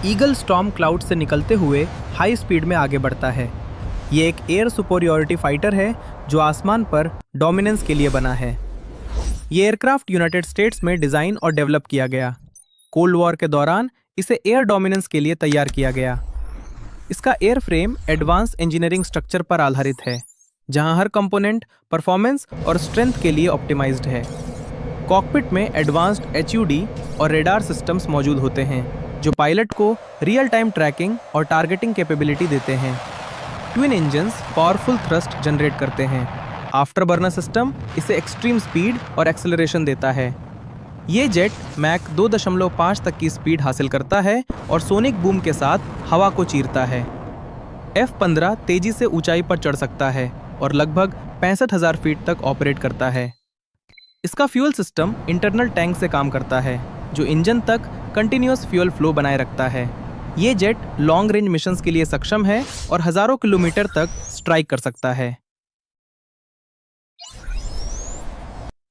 Eagle storm cloud से निकलते हुए हाई स्पीड में आगे बढ़ता है। ये एक एयर सुपीरियॉरिटी फाइटर है जो आसमान पर डोमिनेंस के लिए बना है। ये एयरक्राफ्ट यूनाइटेड स्टेट्स में डिज़ाइन और डेवलप किया गया। कोल्ड वॉर के दौरान इसे एयर डोमिनेंस के लिए तैयार किया गया। इसका air frame advance engineering structure पर आधारित है, जहां हर कंपोनेंट परफॉर्मेंस और स्ट्रेंथ के लिए ऑप्टिमाइज्ड है। कॉकपिट में एडवांस्ड HUD और रेडार सिस्टम्स मौजूद होते हैं, जो पायलट को रियल टाइम ट्रैकिंग और टारगेटिंग कैपेबिलिटी देते हैं। Twin engines powerful thrust generate करते हैं। आफ्टर बर्नर सिस्टम इसे एक्सट्रीम स्पीड और एक्सेलरेशन देता है। ये जेट मैक 2.5 तक की स्पीड हासिल करता है और सोनिक बूम के साथ हवा को चीरता है। F-15 तेजी से ऊंचाई पर चढ़ सकता है और लगभग 65,000 फीट तक ऑपरेट करता है। इसका फ्यूल सिस्टम इंटरनल टैंक से काम करता है, जो इंजन तक कंटिन्यूअस फ्यूल फ्लो बनाए रखता है। ये जेट लॉन्ग रेंज मिशंस के लिए सक्षम है और हजारों किलोमीटर तक स्ट्राइक कर सकता है।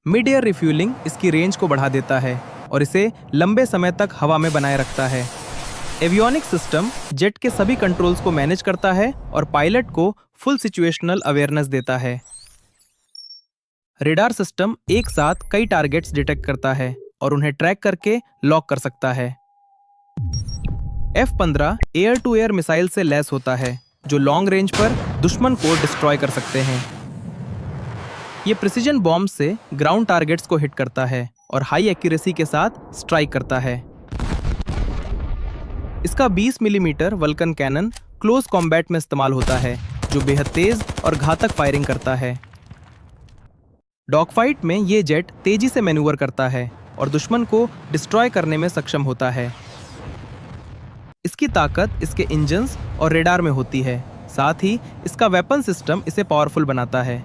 मिड एयर रिफ्यूलिंग इसकी रेंज को बढ़ा देता है और इसे लंबे समय तक हवा में बनाए रखता है। एवियोनिक्स सिस्टम जेट के सभी कंट्रोल्स को मैनेज करता है और पायलट को फुल सिचुएशनल अवेयरनेस देता है। रेडार सिस्टम एक साथ कई टारगेट्स डिटेक्ट करता है और उन्हें ट्रैक करके लॉक कर सकता है। F-15 air to air missile से लैस होता है, जो लॉन्ग रेंज पर दुश्मन को डिस्ट्रॉय कर सकते हैं। ये प्रिसीजन बॉम्ब से ग्राउंड टारगेट्स को हिट करता है और हाई एक्यूरेसी के साथ स्ट्राइक करता है। इसका 20 millimetre Vulcan cannon close combat में इस्तेमाल होता है, जो बेहद तेज और घातक फायरिंग करता है। डॉग फाइट में ये जेट तेजी से मैन्यूवर करता है और दुश्मन को डिस्ट्रॉय करने में सक्षम होता है। इसकी ताकत इसके इंजन्स और रेडार में होती है, साथ ही इसका वेपन सिस्टम इसे पावरफुल बनाता है।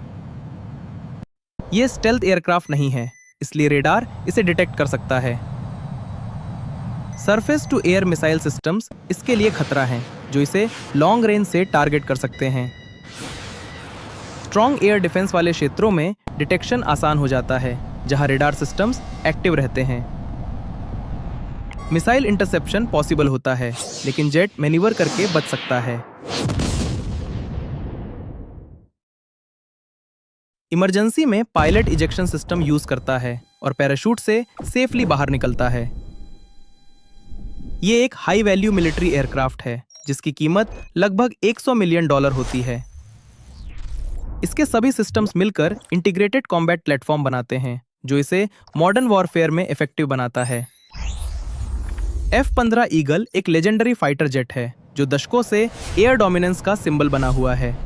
ये स्टेल्थ एयरक्राफ्ट नहीं है, इसलिए रेडार इसे डिटेक्ट कर सकता है। Surface to air missile systems इसके लिए खतरा हैं, जो इसे लॉन्ग रेंज से टारगेट कर सकते हैं। स्ट्रॉन्ग एयर डिफेंस वाले क्षेत्रों में डिटेक्शन आसान हो जाता है, जहां रेडार सिस्टम्स एक्टिव रहते हैं। मिसाइल इंटरसेप्शन पॉसिबल होता है, लेकिन जेट मैन्यूवर करके बच सकता है। इमरजेंसी में पायलट इजेक्शन सिस्टम यूज करता है और पैराशूट से सेफली बाहर निकलता है। ये एक हाई वैल्यू मिलिट्री एयरक्राफ्ट है, जिसकी कीमत लगभग $100 मिलियन होती है। इसके सभी सिस्टम्स मिलकर इंटीग्रेटेड कॉम्बैट प्लेटफॉर्म बनाते हैं, जो इसे मॉडर्न वॉरफेयर में इफेक्टिव बनाता है। F-15 ईगल एक लेजेंडरी फाइटर जेट है, जो दशकों से एयर डोमिनेंस का सिंबल बना हुआ है।